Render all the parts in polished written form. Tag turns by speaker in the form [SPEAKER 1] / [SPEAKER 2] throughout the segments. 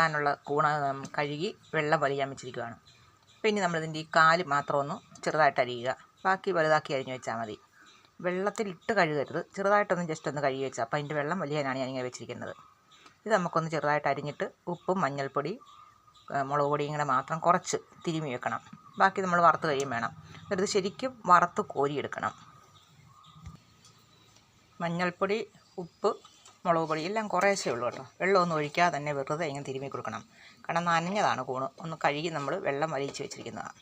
[SPEAKER 1] ഇടാനുള്ള കൂണ കഴുകി വെള്ളം വലിയാൻ വെച്ചിരിക്കുകയാണ്. അപ്പോൾ ഇനി നമ്മളിതിൻ്റെ ഈ കാല് മാത്രം ഒന്ന് ചെറുതായിട്ട് അരിയുക. ബാക്കി വലുതാക്കി അരിഞ്ഞ് വെച്ചാൽ മതി. വെള്ളത്തിലിട്ട് കഴുകരുത്, ചെറുതായിട്ടൊന്ന് ജസ്റ്റ് ഒന്ന് കഴുകി വെച്ചാൽ. അപ്പോൾ അതിൻ്റെ വെള്ളം വലിയാനാണ് ഞാനിങ്ങനെ വെച്ചിരിക്കുന്നത്. ഇത് നമുക്കൊന്ന് ചെറുതായിട്ട് അരിഞ്ഞിട്ട് ഉപ്പും മഞ്ഞൾപ്പൊടി മുളക് പൊടിയും കൂടെ മാത്രം കുറച്ച് തിരുമ്മി വെക്കണം. ബാക്കി നമ്മൾ വറുത്ത് കഴിയും വേണം. എന്നിട്ട് ശരിക്കും വറുത്ത് കോരിയെടുക്കണം. മഞ്ഞൾപ്പൊടി, ഉപ്പ്, മുളക് പൊടി എല്ലാം കുറേശ്ശേ ഉള്ളൂ കേട്ടോ. വെള്ളമൊന്നും ഒഴിക്കാതെ തന്നെ വെറുതെ ഇങ്ങനെ തിരുമ്മി കൊടുക്കണം. കാരണം നനഞ്ഞതാണ് കൂണ്. ഒന്ന് കഴുകി നമ്മൾ വെള്ളം വലിയിച്ച് വെച്ചിരിക്കുന്നതാണ്.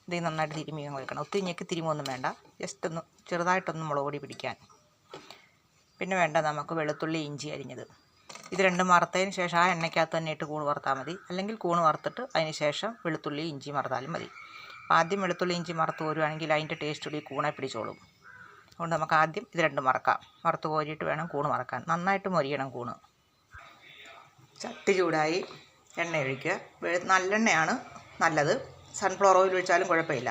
[SPEAKER 1] ഇത് നന്നായിട്ട് തിരുമ്മി കൊടുക്കണം. ഒത്തിരി ഞെക്കി തിരുമൊന്നും വേണ്ട, ജസ്റ്റ് ഒന്ന് ചെറുതായിട്ടൊന്ന് മുളക് പൊടി പിടിക്കാൻ. പിന്നെ വേണ്ട നമുക്ക് വെളുത്തുള്ളി, ഇഞ്ചി അരിഞ്ഞത്. ഇത് രണ്ടും വറുത്തതിന് ശേഷം ആ എണ്ണയ്ക്കകത്ത് തന്നെ ഇട്ട് കൂണ് വറുത്താൽ മതി. അല്ലെങ്കിൽ കൂണ് വറുത്തിട്ട് അതിന് ശേഷം വെളുത്തുള്ളി, ഇഞ്ചി വറുത്താലും മതി. ആദ്യം വെളുത്തുള്ളി, ഇഞ്ചി വറുത്ത് കോരുവാണെങ്കിൽ അതിൻ്റെ ടേസ്റ്റ് കൂടി കൂണെ പിടിച്ചോളും. അതുകൊണ്ട് നമുക്ക് ആദ്യം ഇത് രണ്ടും വറക്കാം. വറുത്ത് കോരിയിട്ട് വേണം കൂണ് വറക്കാൻ. നന്നായിട്ട് മൊരിയണം കൂണ്. ചട്ടി ചൂടായി എണ്ണ ഒഴിക്കുക. നല്ലെണ്ണയാണ് നല്ലത്. സൺഫ്ലവർ ഓയിൽ ഒഴിച്ചാലും കുഴപ്പമില്ല.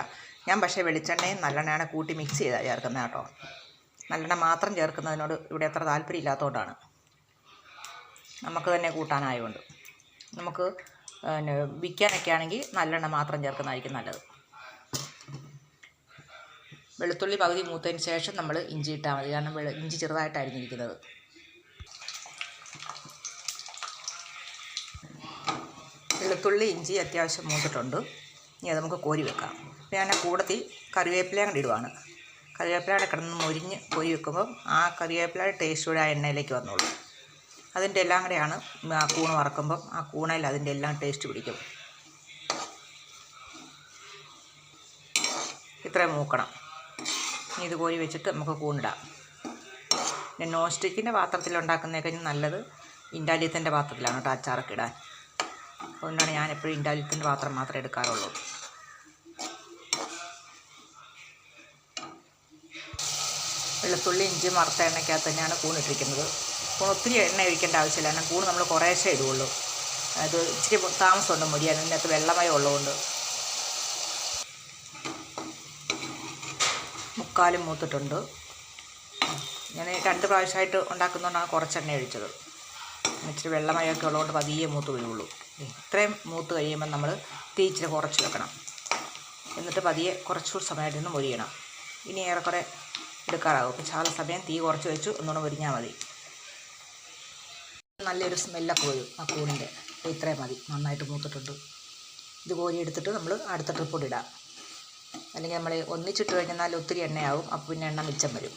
[SPEAKER 1] ഞാൻ പക്ഷേ വെളിച്ചെണ്ണയും നല്ലെണ്ണയാണ് കൂട്ടി മിക്സ് ചെയ്താണ് ചേർക്കുന്നത് കേട്ടോ. നല്ലെണ്ണ മാത്രം ചേർക്കുന്നതിനോട് ഇവിടെ അത്ര താല്പര്യം ഇല്ലാത്തതുകൊണ്ടാണ്. നമുക്ക് തന്നെ കൂട്ടാനായതുകൊണ്ട്. നമുക്ക് വിൽക്കാനൊക്കെ ആണെങ്കിൽ നല്ലെണ്ണ മാത്രം ചേർക്കുന്നതായിരിക്കും നല്ലത്. വെളുത്തുള്ളി പകുതി മൂത്തതിന് ശേഷം നമ്മൾ ഇഞ്ചി ഇട്ടാൽ മതി. കാരണം ഇഞ്ചി ചെറുതായിട്ട് അരിഞ്ഞിരിക്കുന്നത്. വെളുത്തുള്ളി, ഇഞ്ചി അത്യാവശ്യം മൂത്തിട്ടുണ്ട്. ഇനി അത് നമുക്ക് കോരി വെക്കാം. ഞാൻ കൂടത്തിൽ കറിവേപ്പിലയും കൂടി ഇടുവാണ്. കറിവേപ്പിലയുടെ കിടന്ന് മൊരിഞ്ഞ് കോരി വെക്കുമ്പം ആ കറിവേപ്പിലയുടെ ടേസ്റ്റ് കൂടെ ആ എണ്ണയിലേക്ക് വന്നോളൂ. അതിൻ്റെ എല്ലാം കൂടെയാണ് ആ കൂണ് വറക്കുമ്പം ആ കൂണയിൽ അതിൻ്റെ എല്ലാം ടേസ്റ്റ് പിടിക്കും. ഇത്രയും മൂക്കണം. ഇനി ഇത് കോരി വെച്ചിട്ട് നമുക്ക് കൂണിടാം. പിന്നെ നോൺ സ്റ്റിക്കിൻ്റെ പാത്രത്തിൽ ഉണ്ടാക്കുന്നതിനേക്കാൾ നല്ലത് ഇൻഡാലിയത്തിൻ്റെ പാത്രത്തിലാണ് കേട്ടോ അച്ചാറൊക്കെ ഇടാൻ. അതുകൊണ്ടാണ് ഞാൻ എപ്പോഴും ഇൻഡാലിയത്തിൻ്റെ പാത്രം മാത്രമേ എടുക്കാറുള്ളൂ. വെളുത്തുള്ളി, ഇഞ്ചി വറുത്ത എണ്ണയ്ക്കകത്ത് തന്നെയാണ് കൂണിട്ടിരിക്കുന്നത്. കൂൺ ഒത്തിരി എണ്ണ ഒഴിക്കേണ്ട ആവശ്യമില്ല. കാരണം കൂണ് നമ്മൾ കുറേശ്ശേ ഇടുകയുള്ളൂ. അത് ഇച്ചിരി താമസമുണ്ട് മൊരിയാൻ. ഇതിനകത്ത് വെള്ളമയം ഉള്ളതുകൊണ്ട്. മുക്കാലും മൂത്തിട്ടുണ്ട്. ഞാൻ 2 പ്രാവശ്യമായിട്ട് ഉണ്ടാക്കുന്നതുകൊണ്ടാണ് കുറച്ച് എണ്ണ ഒഴിച്ചത്. ഇച്ചിരി വെള്ളമയമൊക്കെ ഉള്ളതുകൊണ്ട് പതിയെ മൂത്ത് വീഴുള്ളൂ. ഇത്രയും മൂത്ത് കഴിയുമ്പോൾ നമ്മൾ തീ ഇച്ചിരി കുറച്ച് വെക്കണം. എന്നിട്ട് പതിയെ കുറച്ചുകൂടി സമയമായിട്ടൊന്ന് മൊരിയണം. ഇനി ഏറെക്കുറെ എടുക്കാറാകും. അപ്പോൾ ചാല സമയം തീ കുറച്ച് വെച്ച് ഒന്നുകൂടെ മൊരിഞ്ഞാൽ മതി. നല്ലൊരു സ്മെല്ലൊക്കെ വരും ആ കൂണിൻ്റെ. അപ്പോൾ ഇത്രയും മതി. നന്നായിട്ട് മൂത്തിട്ടുണ്ട്. ഇത് കോരി എടുത്തിട്ട് നമ്മൾ അടുത്ത ട്രിപ്പോട്ട് ഇടാം. അല്ലെങ്കിൽ നമ്മൾ ഒന്നിച്ചിട്ട് കഴിഞ്ഞാൽ ഒത്തിരി എണ്ണയാവും. അപ്പോൾ പിന്നെ എണ്ണ മിച്ചം വരും.